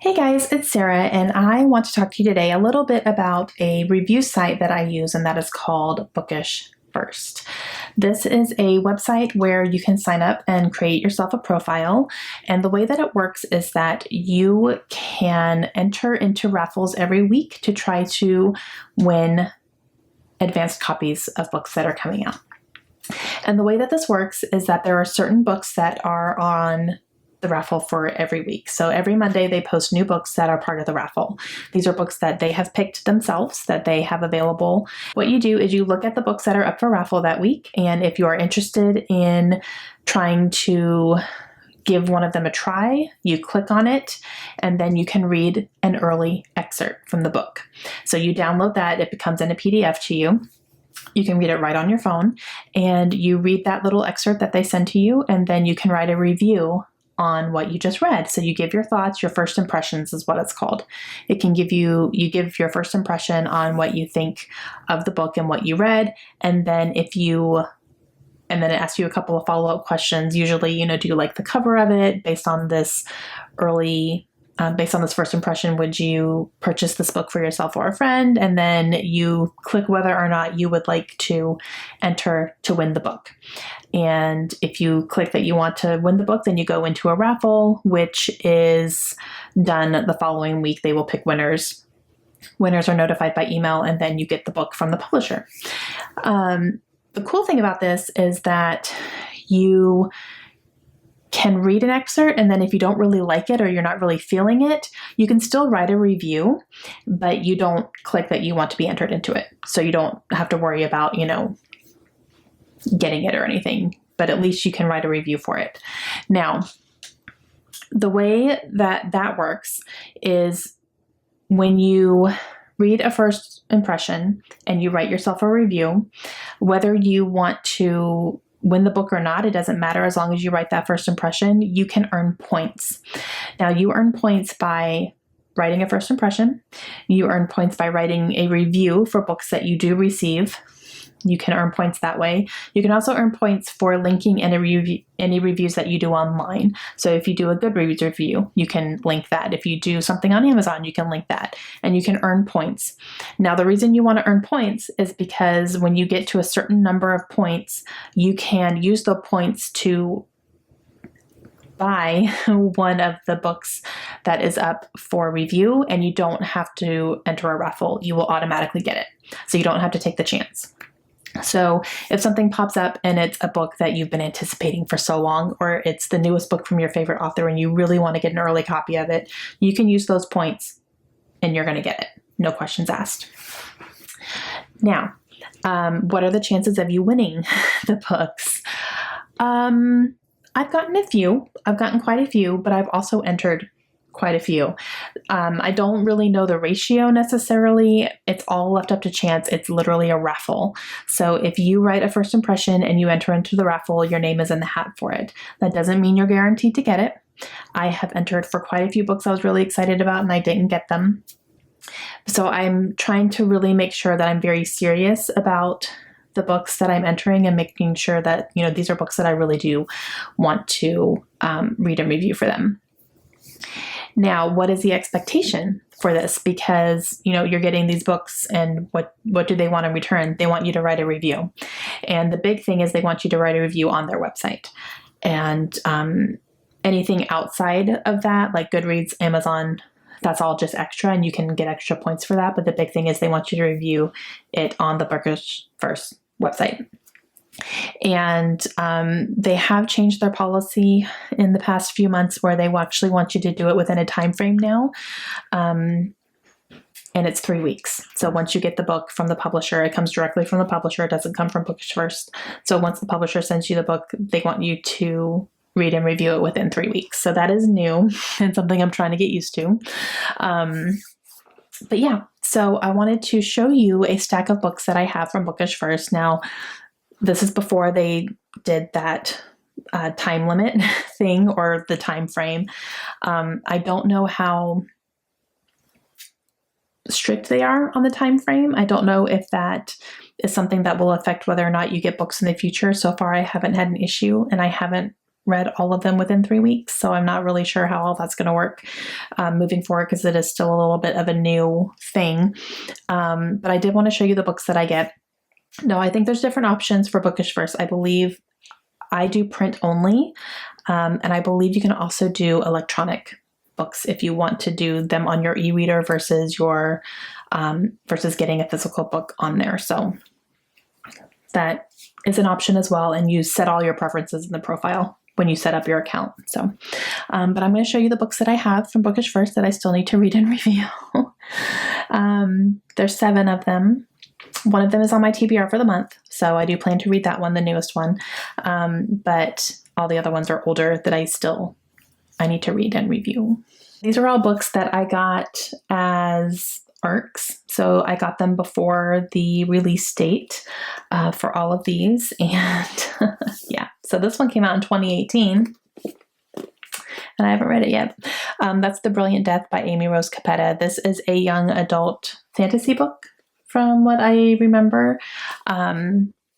Hey guys, it's Sarah, and I want to talk to you today a little bit about a review site that I use, and that is called Bookish First. This is a website where you can sign up and create yourself a profile, and the way that it works is that you can enter into raffles every week to try to win advanced copies of books that are coming out. And the way that this works is that there are certain books that are on the raffle for every week. So every Monday they post new books that are part of the raffle. These are books that they have picked themselves, that they have available. What you do is you look at the books that are up for raffle that week, and if you are interested in trying to give one of them a try, you click on it, and then you can read an early excerpt from the book. So you download that, it becomes in a PDF to you. You can read it right on your phone, and you read that little excerpt that they send to you, and then you can write a review on what you just read. So you give your thoughts, your first impressions is what it's called. It can give you give your first impression on what you think of the book and what you read. And then then it asks you a couple of follow-up questions. Usually, do you like the cover of it? Based on this first impression, would you purchase this book for yourself or a friend? And then you click whether or not you would like to enter to win the book. And if you click that you want to win the book, then you go into a raffle, which is done the following week. They will pick winners. Winners are notified by email, and then you get the book from the publisher. The cool thing about this is that you can read an excerpt, and then if you don't really like it or you're not really feeling it, you can still write a review, but you don't click that you want to be entered into it. So you don't have to worry about, getting it or anything, but at least you can write a review for it. Now, the way that works is when you read a first impression and you write yourself a review, whether you want to win the book or not, it doesn't matter. As long as you write that first impression, you can earn points. Now, you earn points by writing a first impression. You earn points by writing a review for books that you do receive. You can earn points that way. You can also earn points for linking any reviews that you do online. So if you do a Goodreads review, you can link that. If you do something on Amazon, you can link that, and you can earn points. Now, the reason you want to earn points is because when you get to a certain number of points, you can use the points to buy one of the books that is up for review, and you don't have to enter a raffle. You will automatically get it. So you don't have to take the chance. So if something pops up and it's a book that you've been anticipating for so long, or it's the newest book from your favorite author and you really want to get an early copy of it, you can use those points and you're going to get it. No questions asked. Now, what are the chances of you winning the books? I've gotten a few. I've gotten quite a few, but I've also entered quite a few. I don't really know the ratio necessarily. It's all left up to chance. It's literally a raffle. So if you write a first impression and you enter into the raffle, your name is in the hat for it. That doesn't mean you're guaranteed to get it. I have entered for quite a few books I was really excited about and I didn't get them. So I'm trying to really make sure that I'm very serious about the books that I'm entering and making sure that, these are books that I really do want to read and review for them. Now, what is the expectation for this? Because, you're getting these books, and what do they want in return? They want you to write a review. And the big thing is they want you to write a review on their website. And anything outside of that, like Goodreads, Amazon, that's all just extra, and you can get extra points for that. But the big thing is they want you to review it on the Bookish First website. And they have changed their policy in the past few months where they actually want you to do it within a time frame now. And it's 3 weeks. So once you get the book from the publisher, it comes directly from the publisher. It doesn't come from Bookish First. So once the publisher sends you the book, they want you to read and review it within 3 weeks. So that is new and something I'm trying to get used to. But yeah, so I wanted to show you a stack of books that I have from Bookish First. Now, this is before they did that time limit thing or the time frame. I don't know how strict they are on the time frame. I don't know if that is something that will affect whether or not you get books in the future. So far, I haven't had an issue, and I haven't read all of them within 3 weeks. So I'm not really sure how all that's going to work moving forward, because it is still a little bit of a new thing. But I did want to show you the books that I get. No, I think there's different options for Bookish First. I believe I do print only. And I believe you can also do electronic books if you want to do them on your e-reader versus your versus getting a physical book on there. So that is an option as well. And you set all your preferences in the profile when you set up your account. So, but I'm going to show you the books that I have from Bookish First that I still need to read and review. There's 7 of them. One of them is on my TBR for the month. So I do plan to read that one, the newest one. But all the other ones are older that I need to read and review. These are all books that I got as ARCs. So I got them before the release date for all of these. And yeah, so this one came out in 2018. And I haven't read it yet. That's The Brilliant Death by Amy Rose Cappetta. This is a young adult fantasy book from what I remember.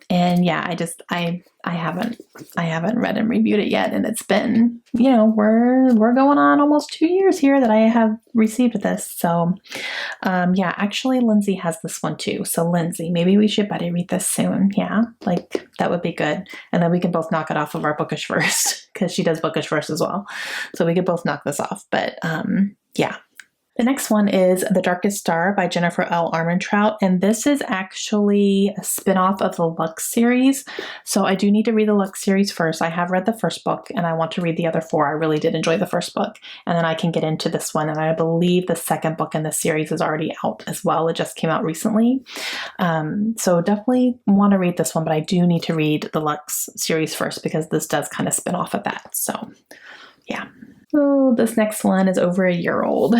And yeah, I haven't read and reviewed it yet. And it's been, we're going on almost 2 years here that I have received this. So, yeah, actually Lindsay has this one too. So Lindsay, maybe we should buddy read this soon. Yeah, like that would be good. And then we can both knock it off of our Bookish First, because she does Bookish First as well. So we could both knock this off. But yeah. The next one is The Darkest Star by Jennifer L. Armentrout, and this is actually a spin-off of the Lux series. So I do need to read the Lux series first. I have read the first book, and I want to read the other 4. I really did enjoy the first book, and then I can get into this one. And I believe the second book in the series is already out as well. It just came out recently. So definitely want to read this one, but I do need to read the Lux series first, because this does kind of spin off of that. So yeah. So this next one is over a year old.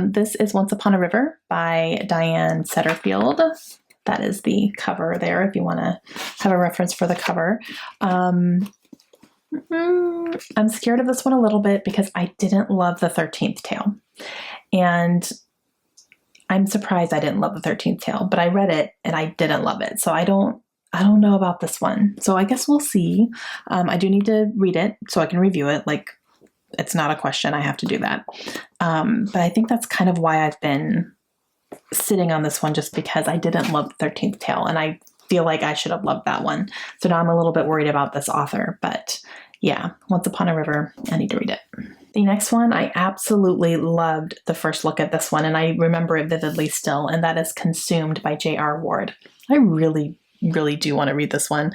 This is Once Upon a River by Diane Satterfield. That is the cover there, if you want to have a reference for the cover. I'm scared of this one a little bit because I didn't love the 13th tale. And I'm surprised I didn't love the 13th tale, but I read it and I didn't love it. So I don't know about this one. So I guess we'll see. I do need to read it so I can review it. Like, it's not a question. I have to do that. But I think that's kind of why I've been sitting on this one, just because I didn't love the 13th tale. And I feel like I should have loved that one. So now I'm a little bit worried about this author. But yeah, Once Upon a River, I need to read it. The next one, I absolutely loved the first look at this one. And I remember it vividly still. And that is Consumed by J.R. Ward. I really do want to read this one.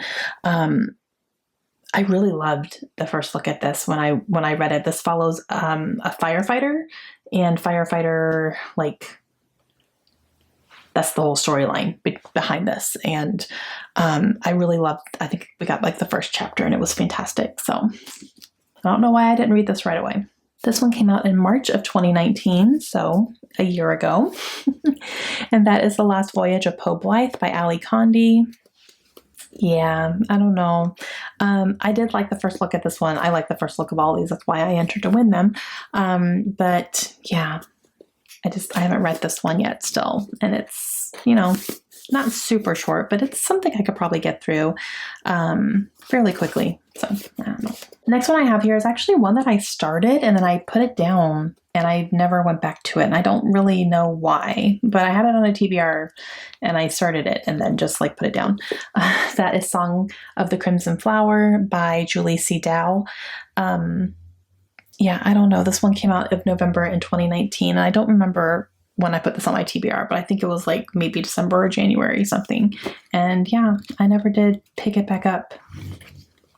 I really loved the first look at this when I read it. This follows a firefighter, and firefighter, like, that's the whole storyline behind this. And I really loved, I think we got like the first chapter and it was fantastic. So I don't know why I didn't read this right away. This one came out in March of 2019, so a year ago. And that is The Last Voyage of Poe Blythe by Ali Condie. Yeah, I don't know. I did like the first look at this one. I like the first look of all these. That's why I entered to win them. But yeah, I haven't read this one yet still. And it's, not super short, but it's something I could probably get through fairly quickly. So I don't know. The next one I have here is actually one that I started and then I put it down and I never went back to it. And I don't really know why, but I had it on a TBR and I started it and then just like put it down. That is Song of the Crimson Flower by Julie C. Dow. Yeah, I don't know. This one came out in November in 2019. And I don't remember when I put this on my TBR, but I think it was like maybe December or January something. And yeah, I never did pick it back up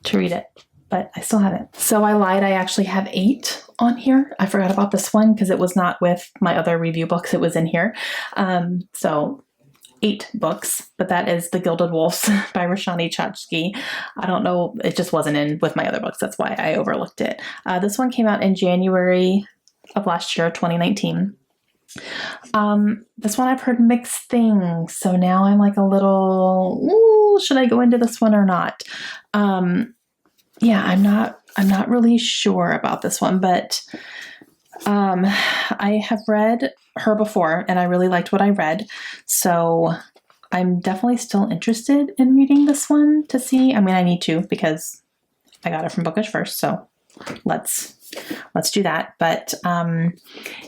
to read it, but I still have it. So I lied. I actually have 8 on here. I forgot about this one because it was not with my other review books. It was in here. So 8 books, but that is The Gilded Wolves by Roshani Chachki. I don't know. It just wasn't in with my other books. That's why I overlooked it. This one came out in January of last year, 2019. This one I've heard mixed things. So now I'm like a little, should I go into this one or not? Yeah, I'm not really sure about this one, but, I have read her before and I really liked what I read. So I'm definitely still interested in reading this one to see. I mean, I need to because I got it from Bookish First, so let's do that. But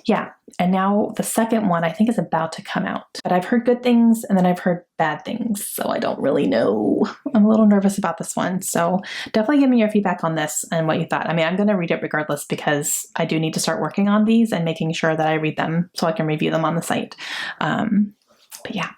yeah, and now the second one I think is about to come out, but I've heard good things and then I've heard bad things, so I don't really know. I'm a little nervous about this one, so definitely give me your feedback on this and what you thought. I mean, I'm going to read it regardless because I do need to start working on these and making sure that I read them so I can review them on the site. But yeah.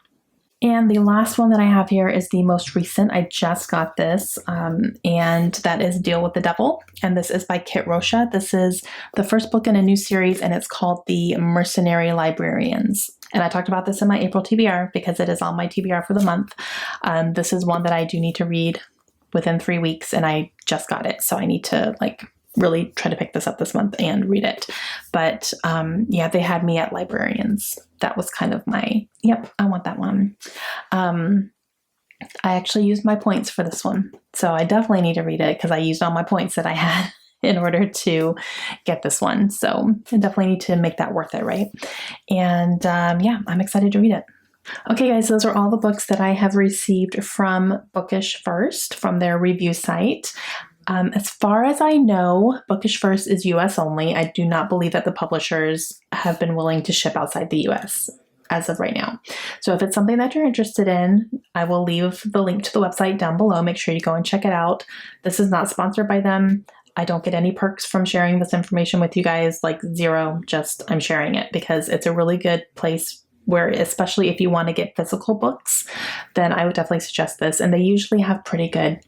And the last one that I have here is the most recent. I just got this, and that is Deal with the Devil. And this is by Kit Rocha. This is the first book in a new series, and it's called The Mercenary Librarians. And I talked about this in my April TBR because it is on my TBR for the month. This is one that I do need to read within 3 weeks, and I just got it. So I need to really try to pick this up this month and read it. But yeah, they had me at librarians. That was kind of my, yep, I want that one. I actually used my points for this one. So I definitely need to read it because I used all my points that I had in order to get this one. So I definitely need to make that worth it, right? And yeah, I'm excited to read it. Okay, guys, those are all the books that I have received from Bookish First, from their review site. As far as I know, Bookish First is US only. I do not believe that the publishers have been willing to ship outside the US as of right now. So if it's something that you're interested in, I will leave the link to the website down below. Make sure you go and check it out. This is not sponsored by them. I don't get any perks from sharing this information with you guys, zero, just I'm sharing it because it's a really good place where, especially if you want to get physical books, then I would definitely suggest this. And they usually have pretty good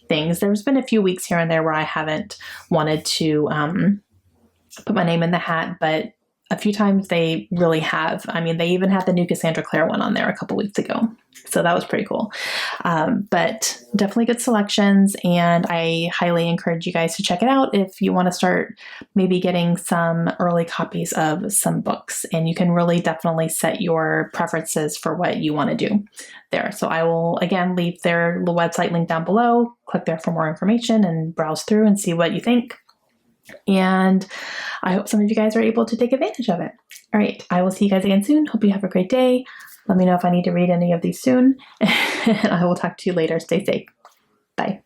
things. There's been a few weeks here and there where I haven't wanted to put my name in the hat, but a few times they really have. I mean, they even had the new Cassandra Clare one on there a couple weeks ago. So that was pretty cool. But definitely good selections, and I highly encourage you guys to check it out if you want to start maybe getting some early copies of some books, and you can really definitely set your preferences for what you want to do there. So I will, again, leave their website link down below. Click there for more information and browse through and see what you think. And I hope some of you guys are able to take advantage of it. All right, I will see you guys again soon. Hope you have a great day. Let me know if I need to read any of these soon. And I will talk to you later. Stay safe. Bye.